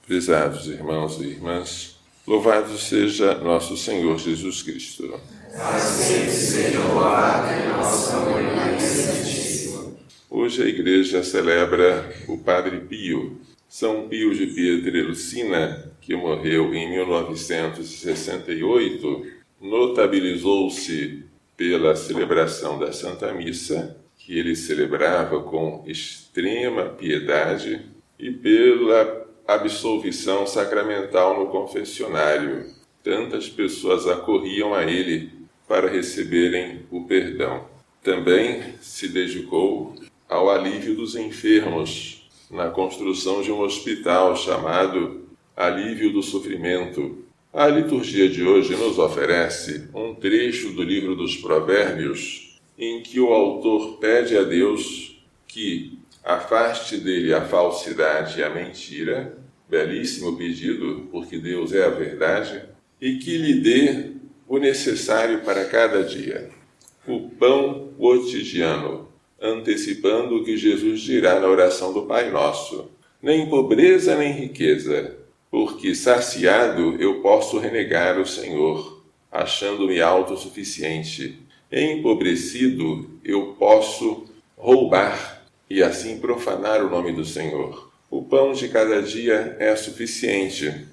Prezados irmãos e irmãs, louvado seja nosso Senhor Jesus Cristo. Mas sempre seja louvado nosso Senhor Maria Santíssima. Hoje a Igreja celebra o Padre Pio, São Pio de Pietrelcina, que morreu em 1968, notabilizou-se pela celebração da Santa Missa, que ele celebrava com extrema piedade, e pela absolvição sacramental no confessionário. Tantas pessoas acorriam a ele para receberem o perdão. Também se dedicou ao alívio dos enfermos, na construção de um hospital chamado Alívio do Sofrimento. A liturgia de hoje nos oferece um trecho do livro dos Provérbios, em que o autor pede a Deus que afaste dele a falsidade e a mentira, belíssimo pedido, porque Deus é a verdade, e que lhe dê o necessário para cada dia, o pão cotidiano, antecipando o que Jesus dirá na oração do Pai Nosso. Nem pobreza nem riqueza, porque saciado eu posso renegar o Senhor, achando-me autossuficiente. Empobrecido eu posso roubar e assim profanar o nome do Senhor. O pão de cada dia é suficiente.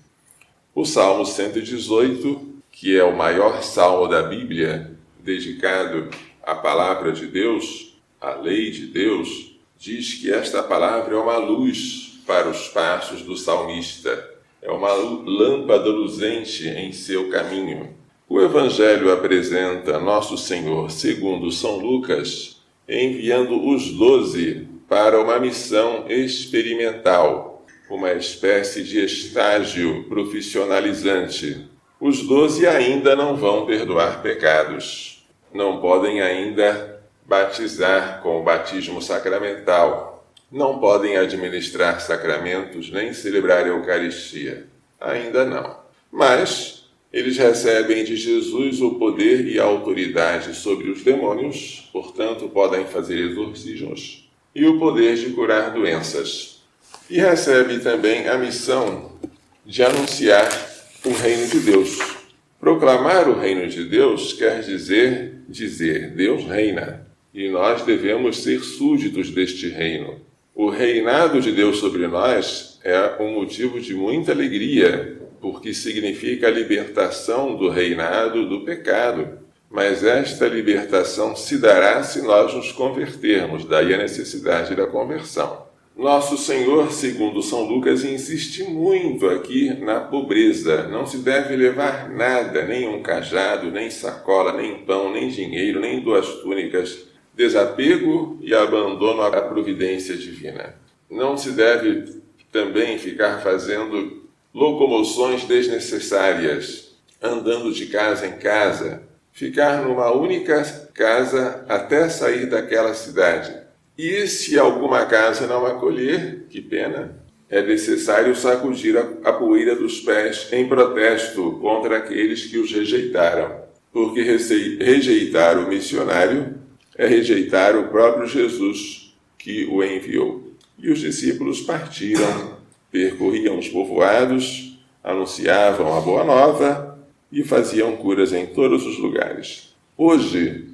O Salmo 118, que é o maior salmo da Bíblia, dedicado à palavra de Deus, à lei de Deus, diz que esta palavra é uma luz para os passos do salmista, é uma lâmpada luzente em seu caminho. O Evangelho apresenta Nosso Senhor, segundo São Lucas, enviando os 12 para uma missão experimental, uma espécie de estágio profissionalizante. Os 12 ainda não vão perdoar pecados, não podem ainda batizar com o batismo sacramental, não podem administrar sacramentos nem celebrar a Eucaristia, ainda não. Mas eles recebem de Jesus o poder e a autoridade sobre os demônios, portanto podem fazer exorcismos, e o poder de curar doenças. E recebe também a missão de anunciar o reino de Deus. Proclamar o reino de Deus quer dizer Deus reina, e nós devemos ser súditos deste reino. O reinado de Deus sobre nós é um motivo de muita alegria, porque significa a libertação do reinado do pecado. Mas esta libertação se dará se nós nos convertermos, daí a necessidade da conversão. Nosso Senhor, segundo São Lucas, insiste muito aqui na pobreza. Não se deve levar nada, nem um cajado, nem sacola, nem pão, nem dinheiro, nem 2 túnicas. Desapego e abandono à providência divina. Não se deve também ficar fazendo locomoções desnecessárias, andando de casa em casa, ficar numa única casa até sair daquela cidade. E se alguma casa não acolher, que pena, é necessário sacudir a poeira dos pés em protesto contra aqueles que os rejeitaram, porque rejeitar o missionário é rejeitar o próprio Jesus que o enviou. E os discípulos partiram, percorriam os povoados, anunciavam a boa nova e faziam curas em todos os lugares. Hoje,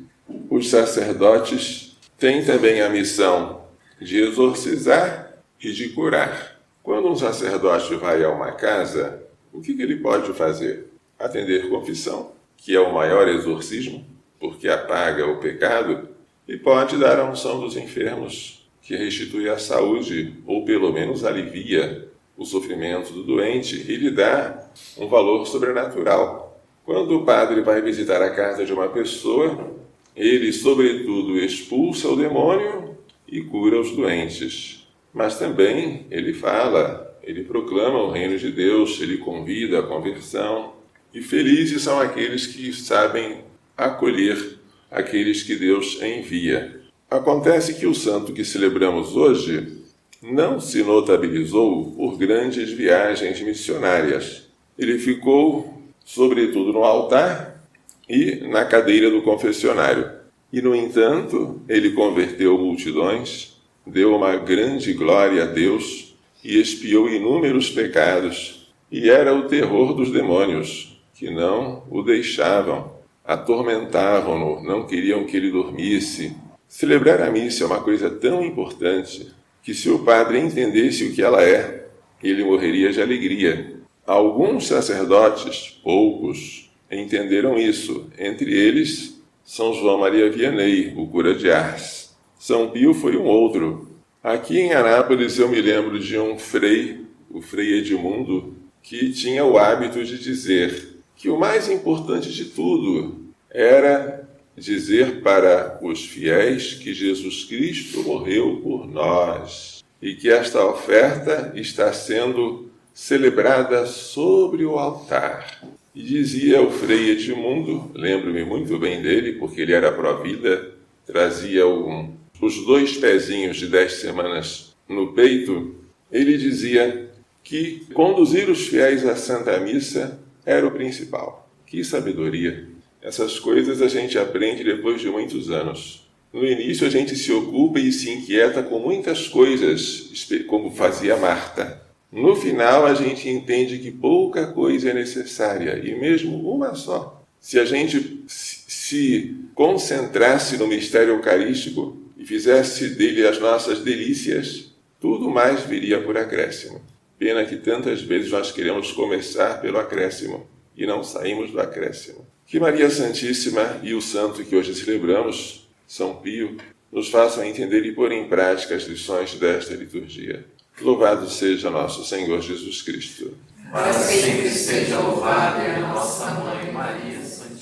os sacerdotes têm também a missão de exorcizar e de curar. Quando um sacerdote vai a uma casa, o que ele pode fazer? Atender confissão, que é o maior exorcismo, porque apaga o pecado, e pode dar a unção dos enfermos, que restitui a saúde, ou pelo menos alivia o sofrimento do doente e lhe dá um valor sobrenatural. Quando o padre vai visitar a casa de uma pessoa, ele, sobretudo, expulsa o demônio e cura os doentes. Mas também ele fala, ele proclama o reino de Deus, ele convida a conversão. E felizes são aqueles que sabem acolher aqueles que Deus envia. Acontece que o santo que celebramos hoje não se notabilizou por grandes viagens missionárias. Ele ficou, sobretudo, no altar e na cadeira do confessionário. E, no entanto, ele converteu multidões, deu uma grande glória a Deus e expiou inúmeros pecados, e era o terror dos demônios, que não o deixavam, atormentavam-no, não queriam que ele dormisse. Celebrar a missa é uma coisa tão importante que, se o padre entendesse o que ela é, ele morreria de alegria. Alguns sacerdotes, poucos, entenderam isso. Entre eles, São João Maria Vianney, o cura de Ars. São Pio foi um outro. Aqui em Anápolis eu me lembro de um frei, o Frei Edmundo, que tinha o hábito de dizer que o mais importante de tudo era dizer para os fiéis que Jesus Cristo morreu por nós e que esta oferta está sendo celebrada sobre o altar. E dizia o Frei Edmundo, lembro-me muito bem dele, porque ele era pró-vida, trazia os 2 pezinhos de 10 semanas no peito. Ele dizia que conduzir os fiéis à Santa Missa era o principal. Que sabedoria! Essas coisas a gente aprende depois de muitos anos. No início a gente se ocupa e se inquieta com muitas coisas, como fazia Marta. No final a gente entende que pouca coisa é necessária, e mesmo uma só. Se a gente se concentrasse no mistério eucarístico e fizesse dele as nossas delícias, tudo mais viria por acréscimo. Pena que tantas vezes nós queremos começar pelo acréscimo e não saímos do acréscimo. Que Maria Santíssima e o santo que hoje celebramos, São Pio, nos façam entender e pôr em prática as lições desta liturgia. Louvado seja nosso Senhor Jesus Cristo. Para sempre seja louvada a nossa Mãe Maria Santíssima.